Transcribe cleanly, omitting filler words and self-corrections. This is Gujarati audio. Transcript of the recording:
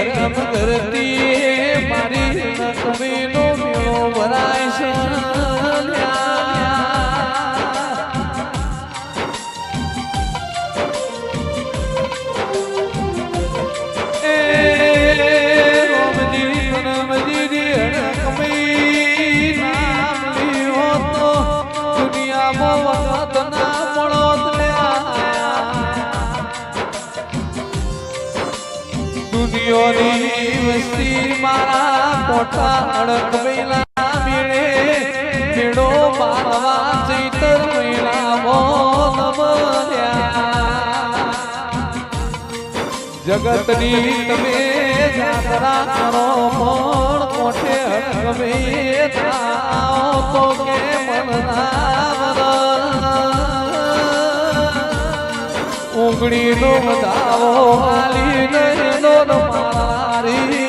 હરમ કરતી મારી નકમીનો મેળો ભરાય છે વસ્તી મારા કોઠા અડક વેલા મેળે મેળો મારવા ચૈતર વેલા જગતની તમે જાતરા કરો પણ કોઠે અડકવે તો કે મનના ઉગડી નો વધાવો આલી નો મારી